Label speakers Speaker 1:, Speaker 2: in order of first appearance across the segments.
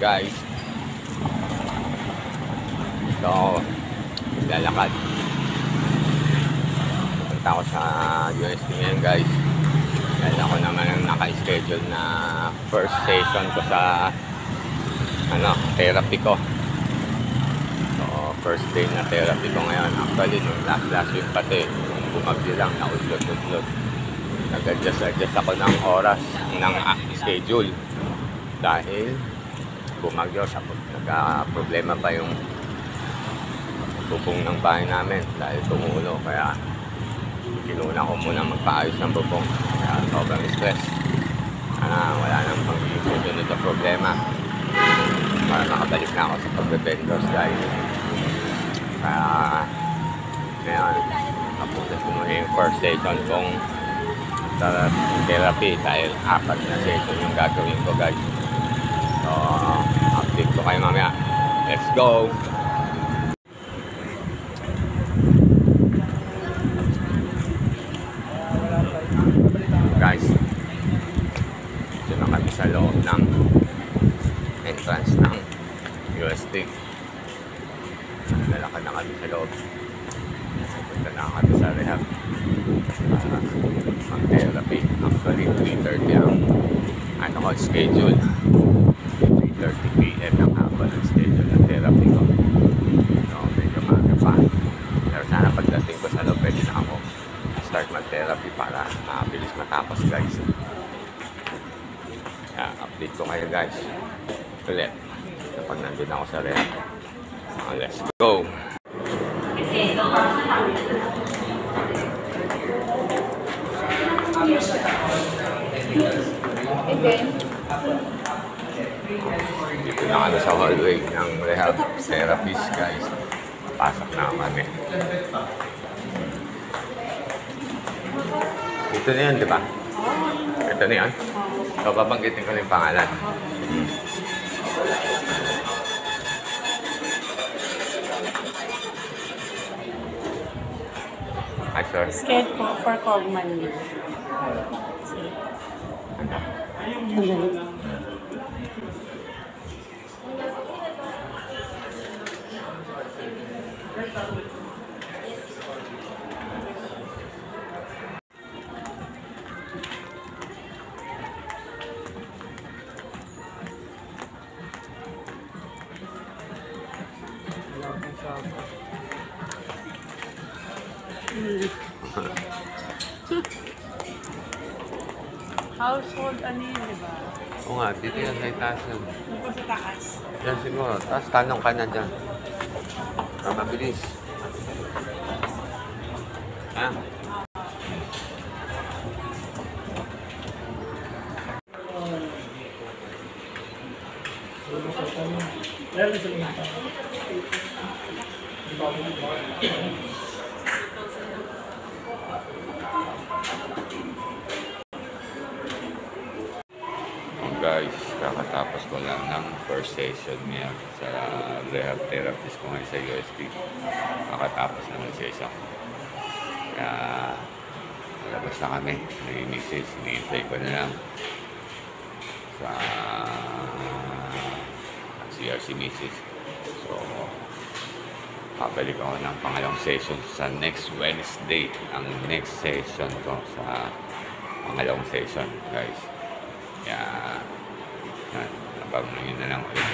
Speaker 1: guys. So, lalakad. Punta ako sa UST ngayon guys. Dahil ako naman ang naka-schedule na first session ko sa therapy ko. So, first day na therapy ko ngayon. Actually, nung last week pati, bumagyo lang, naudlot-udlot. Nag-adjust ako ng oras ng schedule. Dahil bumagyo, nagka-problema pa yung bubong ng bahay namin dahil tumulo. Kaya kinuna ko muna magpaayos ng bubong. Kaya sobrang stress. Wala nang pang-isunod na problema. Para makabalik na ako sa pagbe-vendors guys. Kaya ngayon, napunta ko muna yung first session kong therapy dahil 4 na session yung gagawin ko guys. So, update ko kayo mamaya. Let's go! Guys, ito na kami sa loob ng entrance ng UST. Lalakad na kami sa loob. Punta na kami sa rehab. Ang therapy. Actually, 3:30 ang schedule. 3:30 PM ang hapon ang schedule ng therapy ko. So, medyo maaga pa. Pero sana pagdating ko sa loob, pwede na ako start mag-therapy para mabilis matapos guys. Update ko kayo guys ulit kapag nandun ako sa rehab. Let's go! Dito na kami sa hallway ng rehab therapist guys. Pasok na kami. Ito na yan, di ba? Ito na yan. So, babanggitin ko na yung pangalan. Hi, sir.
Speaker 2: Scared po for Cogman.
Speaker 3: Household ano yun, di ba?
Speaker 1: Oo nga, dito yan sa itaas yan.
Speaker 3: Dito sa taas.
Speaker 1: Yan siguro. Tapos tanong ka na dyan. Mabilis. Ha? Guys, kakatapos ko lang ng first session niya sa rehab therapist ko ngayon sa UST. Kakatapos ng session. Kaya malabas na kami. May message, ni-play ko na lang sa CRC message. So, babalik ako ng pangalawang session sa next Wednesday. Ang next session ko sa pangalawang session, guys. Kaya, nabang yun na lang ulit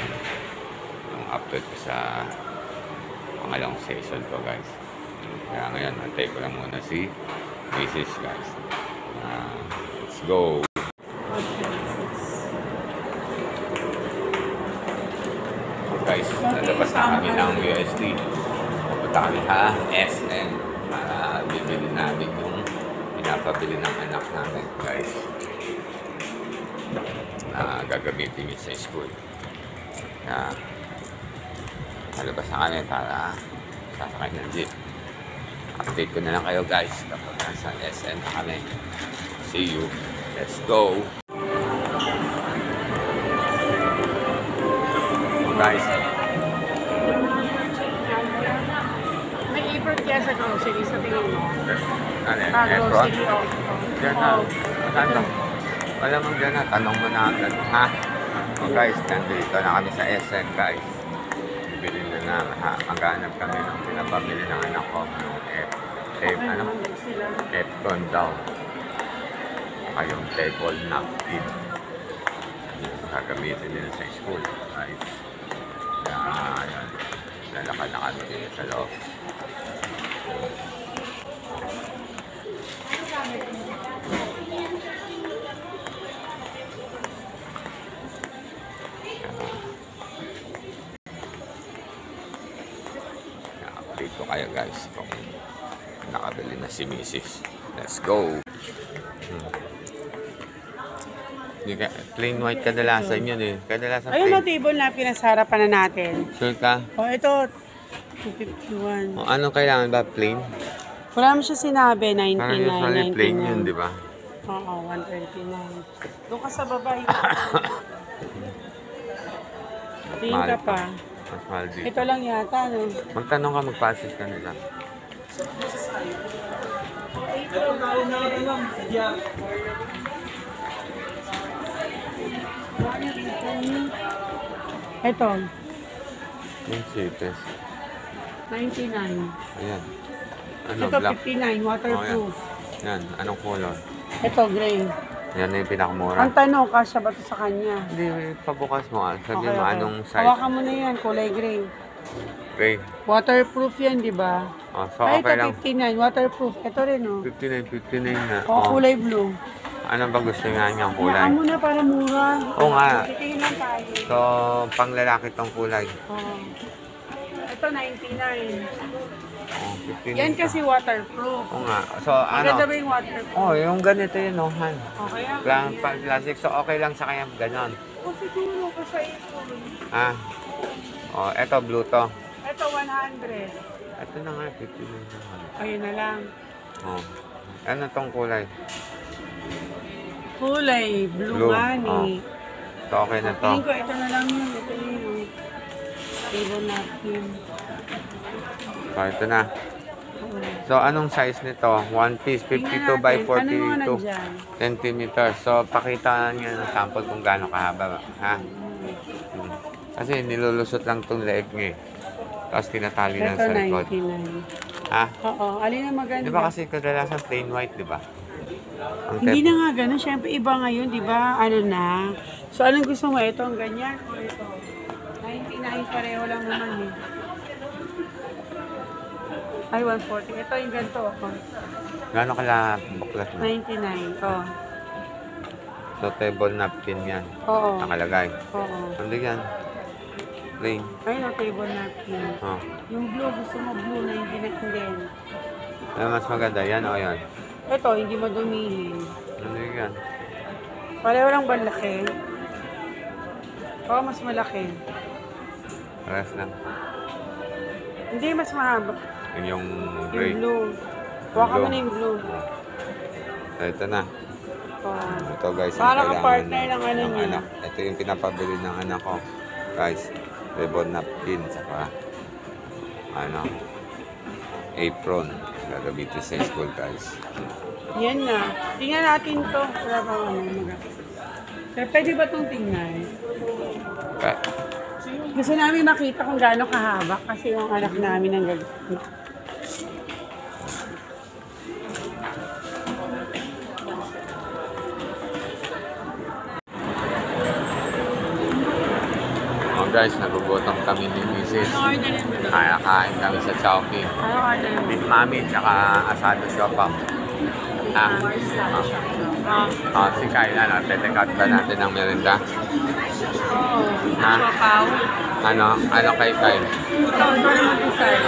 Speaker 1: yung upload ko sa pangalawang session ko guys. Kaya ngayon, antay ko lang muna si Mrs. guys. Let's go! Guys, nalabas na kami ng UST. Pupunta kami sa SM para bibili namin yung pinapabili ng anak namin guys. Gagamitin yun sa school. Malabas na kami para sasakay ng jeep. Update ko na lang kayo guys kapag nasa SM na kami. See you. Let's go! Guys.
Speaker 3: May apron kaya sa grocery sa tingin mo?
Speaker 1: Ano yan?
Speaker 3: Grocery
Speaker 1: Diyan na. Saan to? Wala mong dyan na. Tanong mo na agad. Ha? Oh guys, nandito na kami sa SM guys. Bibili na maghanap kami ng pinapabili ng anak ko ng Epton daw. Yung table napkin. Gagamitin nila sa school guys. Kaya ayan, lalakad na kami dito sa loob. Update ko kayo guys kung nakabili na si Mrs. Let's go! Plain white kadalasan yun eh. Kadalasan
Speaker 3: Ayun
Speaker 1: plain.
Speaker 3: o, table na pinasarapan na natin.
Speaker 1: Sure ka?
Speaker 3: O, ito, 251.
Speaker 1: O, anong kailangan ba? Plain?
Speaker 3: Wala mo siya sinabi, 99,
Speaker 1: Parang usually plain yun, di ba?
Speaker 3: Oo, 129. Doon ka sa baba yun. Tingin ka pa.
Speaker 1: Mas mahal dito.
Speaker 3: Ito lang yata, no?
Speaker 1: Magtanong ka, mag-passes ka nila.
Speaker 3: Ito,
Speaker 1: Yung sipes.
Speaker 3: 99.
Speaker 1: Ayan. Ano,
Speaker 3: Ito,
Speaker 1: black?
Speaker 3: 59, waterproof.
Speaker 1: Yan. Anong color?
Speaker 3: Ito, gray.
Speaker 1: Yan na yung pinakamura.
Speaker 3: Ang tanong, kasya ba ito sa kanya?
Speaker 1: Hindi, pabukas mo. Sabi mo anong size.
Speaker 3: Hawakan mo na yan, kulay gray.
Speaker 1: Okay.
Speaker 3: Waterproof yan, di ba?
Speaker 1: Oh, so
Speaker 3: Ay,
Speaker 1: okay
Speaker 3: ito,
Speaker 1: lang.
Speaker 3: 59, waterproof. Ito rin, oh.
Speaker 1: 59 na.
Speaker 3: O, kulay blue.
Speaker 1: Ano ba gusto nga niyang kulay?
Speaker 3: Hawakan mo na para mura.
Speaker 1: Oo nga.
Speaker 3: Titingin lang tayo.
Speaker 1: So, pang lalaki tong kulay.
Speaker 3: Oh. Ito, 99.
Speaker 1: Oh, 59
Speaker 3: Yan
Speaker 1: pa.
Speaker 3: kasi waterproof.
Speaker 1: Oo nga. So, ano?
Speaker 3: Maganda ba yung waterproof?
Speaker 1: Oh, yung ganito yun, no, Han.
Speaker 3: Okay,
Speaker 1: Plastic. So, okay lang sa kanya ganon.
Speaker 3: O, siguro ko sa ito.
Speaker 1: Ah. Oh, eto, blue to.
Speaker 3: Ito, 100.
Speaker 1: Ito na nga, 59 na Han.
Speaker 3: Ayun na lang.
Speaker 1: Oh. Ano tong kulay?
Speaker 3: Kulay, blue
Speaker 1: Blue,
Speaker 3: money.
Speaker 1: So, okay na to.
Speaker 3: Tingin ko, ito na lang yun. Ito yun. Table napkin.
Speaker 1: So, ito na.
Speaker 3: Oo.
Speaker 1: So, anong size nito? One piece, 52
Speaker 3: Tingnan
Speaker 1: by
Speaker 3: natin. Ano yung
Speaker 1: 42
Speaker 3: nandyan?
Speaker 1: centimeters. So, pakita niya ng sample kung gaano kahaba. Ha? Kasi nilulusot lang itong leeg niya eh. Tapos tinatali lang
Speaker 3: Ito,
Speaker 1: sa likod.
Speaker 3: 99.
Speaker 1: Ha?
Speaker 3: Oo, alin ang maganda?
Speaker 1: Di ba kasi kadalasan plain white, di ba? Ang
Speaker 3: Hindi
Speaker 1: tep-
Speaker 3: na nga ganun. Siyempre, iba ngayon, di ba? Ano na? So, anong gusto mo? Ito, ang ganyan? O ito? 99, pareho lang naman eh. Ay, 140. Ito yung ganito. Oh.
Speaker 1: Gaano kala baklat na?
Speaker 3: 99. Oh.
Speaker 1: So, table napkin yan.
Speaker 3: Oo.
Speaker 1: Nakalagay.
Speaker 3: Oo.
Speaker 1: Ano yan? Plain.
Speaker 3: Ayun ang table napkin.
Speaker 1: Oh.
Speaker 3: Yung blue, gusto mo blue, 99 din.
Speaker 1: Ano mas maganda? Yan o yan?
Speaker 3: Ito, hindi madumihin.
Speaker 1: Ano yan?
Speaker 3: Pareho lang ba laki? Oo, mas malaki.
Speaker 1: Pares lang.
Speaker 3: Hindi, mas mahaba.
Speaker 1: Yung gray.
Speaker 3: Yung blue. Huwag mo
Speaker 1: Blue.
Speaker 3: na yung blue.
Speaker 1: So, ito na.
Speaker 3: Oh.
Speaker 1: Ito guys, ang
Speaker 3: Parang
Speaker 1: kailangan
Speaker 3: partner ng ano niya.
Speaker 1: anak. Ito yung pinapabili ng anak ko. Guys, ribbon napkin, saka ano, apron. Gagamitin sa school guys.
Speaker 3: Yan na. Tingnan natin to. Wala pa ano mag- Pero pwede ba itong tingnan?
Speaker 1: Okay.
Speaker 3: Gusto namin makita kung gaano kahaba kasi yung anak namin ang gagamit.
Speaker 1: Oh guys, nagugutom kami ni Mrs.
Speaker 3: Order mo.
Speaker 1: Kaya-kain kami sa Chowking.
Speaker 3: Ano order mo?
Speaker 1: Beef mami, tsaka asado siopaw. Ah, si Kyle, tete-cut ba natin ang merinda?
Speaker 3: Oo.
Speaker 1: Ha?
Speaker 3: Chopaw.
Speaker 1: Ano kay Kyle?
Speaker 3: Ito, ito rin mag-design.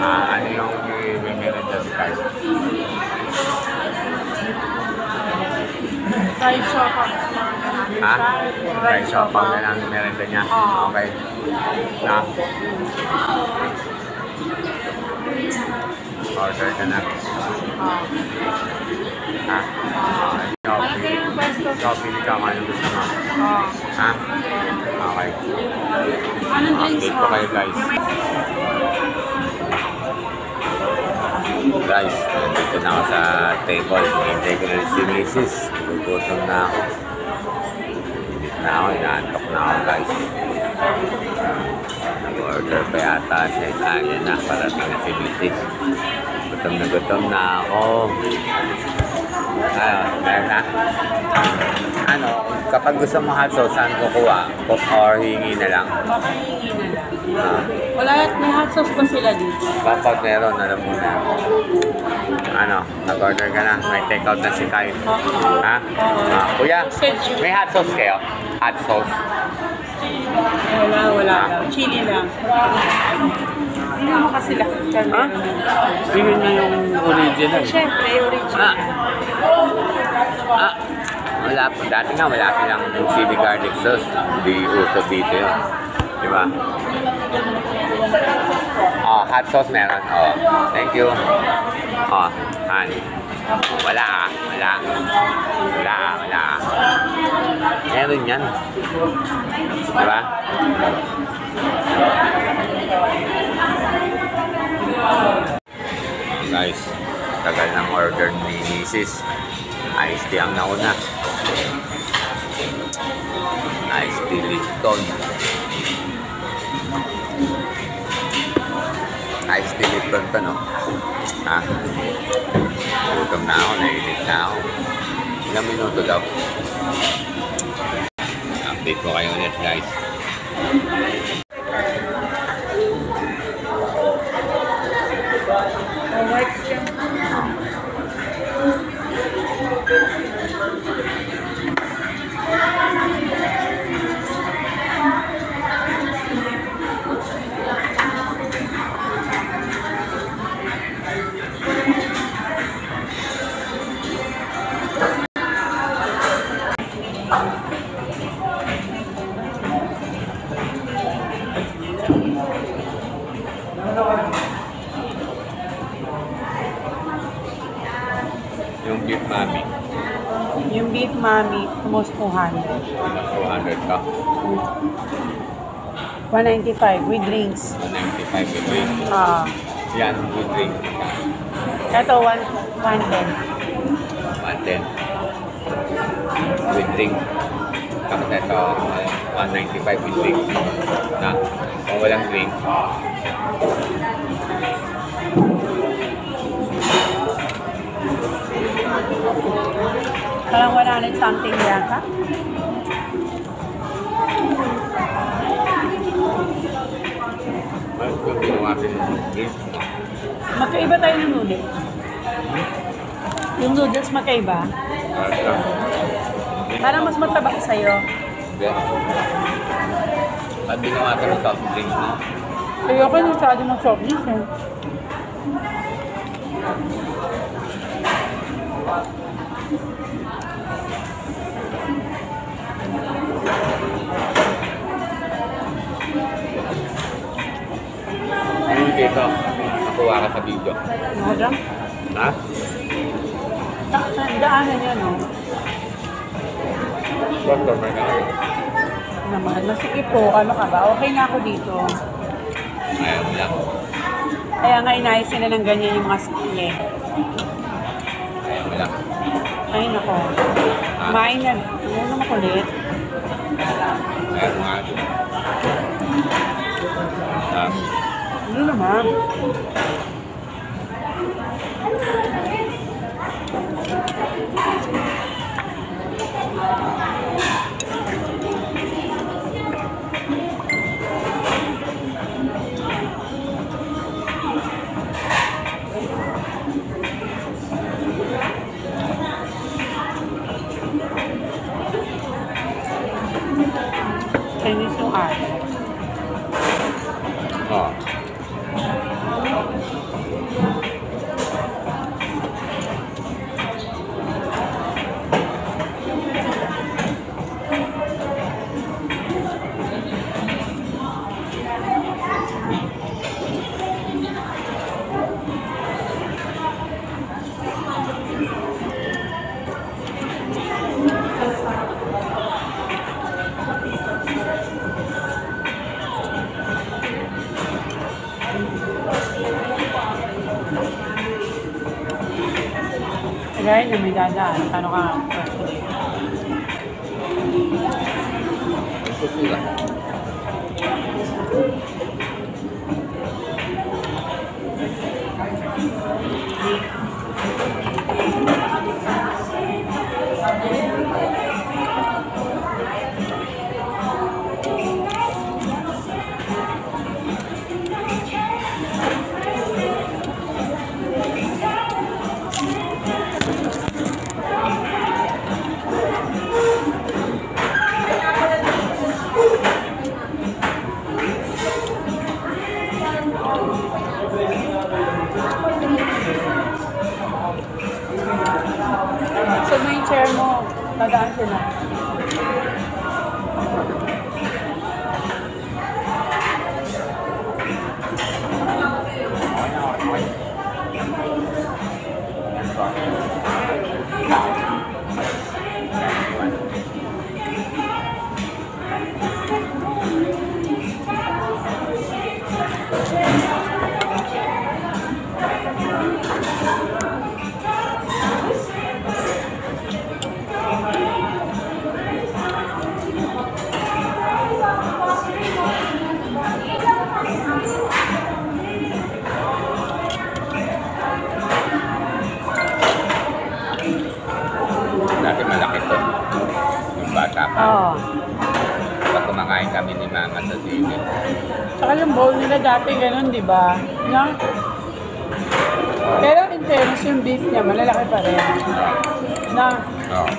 Speaker 1: Ano yung merinda si Kyle?
Speaker 3: Fried chopaw.
Speaker 1: Ha?
Speaker 3: Fried
Speaker 1: Fried siopaw
Speaker 3: chopaw.
Speaker 1: na lang yung merinda niya?
Speaker 3: Oo.
Speaker 1: Okay. Na? Order ka na.
Speaker 3: Oo.
Speaker 1: Ha? Ikaw,
Speaker 3: Ano kayo ng pwesto?
Speaker 1: pili ka kung anong gusto mo.
Speaker 3: Oo.
Speaker 1: Ha? Okay.
Speaker 3: Anong drinks
Speaker 1: Update
Speaker 3: mo?
Speaker 1: ko kayo guys. Guys, nandito na ako sa table. Hintay ko na si Mrs. Gugutom na ako. Hindi na ako, inaantok na ako guys. Nag-order pa yata siya. Ayan na, parating na si Mrs. Gutom na ako. Ayun, meron na. Ano, kapag gusto mo hot sauce, saan kukuha? Or hingi na lang?
Speaker 3: Makahingi na lang. Wala, may hot sauce pa sila dito.
Speaker 1: Kapag meron, alam mo na. Ano, nag-order ka na? May take-out na si Kai. Ha? Kuya, may hot sauce kayo? Hot sauce?
Speaker 3: Wala lang. Chili lang. Hindi naman kasi lahat ka meron ng
Speaker 1: Sige na yung original.
Speaker 3: Siyempre, original.
Speaker 1: Wala po. Dati nga wala silang chili garlic sauce. Hindi uso dito yun. Di ba? Oh, hot sauce meron. Oh, thank you. Oh, honey. Wala ah. Wala. Meron yan. Di ba? Guys, tagal ng order ni Mrs. Iced tea ang nauna. Iced tea Lipton. Iced tea Lipton pa, no? Ha? Gutom na ako, nailit na ako. Ilang minuto daw. Update ko kayo ulit, guys. Yung beef mami.
Speaker 3: Yung beef mami, almost 200.
Speaker 1: 200 ka.
Speaker 3: 195 with drinks.
Speaker 1: 195 with drink. Yan, with drink.
Speaker 3: Ito, 110.
Speaker 1: 110. With drink. Tapos ito, 195 with drink. Na, kung walang drink,
Speaker 3: parang 100 something yata.
Speaker 1: mas kung ginawa rin ng drink.
Speaker 3: Magkaiba tayo ng noodles. Yung noodles magkaiba. Parang mas mataba sa'yo.
Speaker 1: At ginawa ka ng soft drinks mo.
Speaker 3: Ayoko nung masyado ng soft drinks eh.
Speaker 1: Yung dito, nakuha ka sa video.
Speaker 3: Ano dyan?
Speaker 1: Ha?
Speaker 3: Daanan yan, no?
Speaker 1: Customer ka na.
Speaker 3: Naman, masikip po. Ano ka ba? Okay na ako dito.
Speaker 1: Ayaw mo lang.
Speaker 3: Kaya nga inayos nila ng ganyan yung mga sikle.
Speaker 1: Ayaw mo lang.
Speaker 3: Ay, nako. Kumain na. Ano na makulit?
Speaker 1: Ayaw mo nga.
Speaker 3: Ano naman? Chinese yung ate.
Speaker 1: Oo.
Speaker 3: Kagaya na may dadaan. Paano ka?
Speaker 1: Susula.
Speaker 3: So may chair mo, dadaan sila.
Speaker 1: Dati malaki to. Yung bata pa.
Speaker 3: Oo.
Speaker 1: Pag kumakain kami ni Mama sa sine.
Speaker 3: Tsaka yung bowl nila dati ganun, di ba? No? Pero in fairness, yung beef niya, malalaki pa rin. Na,
Speaker 1: Oo.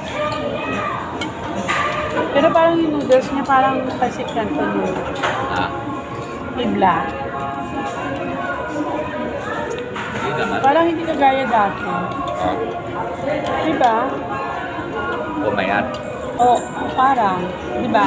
Speaker 3: pero parang yung noodles niya parang pasik canton yung
Speaker 1: Ah,
Speaker 3: ibla.
Speaker 1: hindi naman.
Speaker 3: Parang hindi kagaya dati.
Speaker 1: Oo.
Speaker 3: Di ba?
Speaker 1: Pumayat.
Speaker 3: O, parang. Di ba?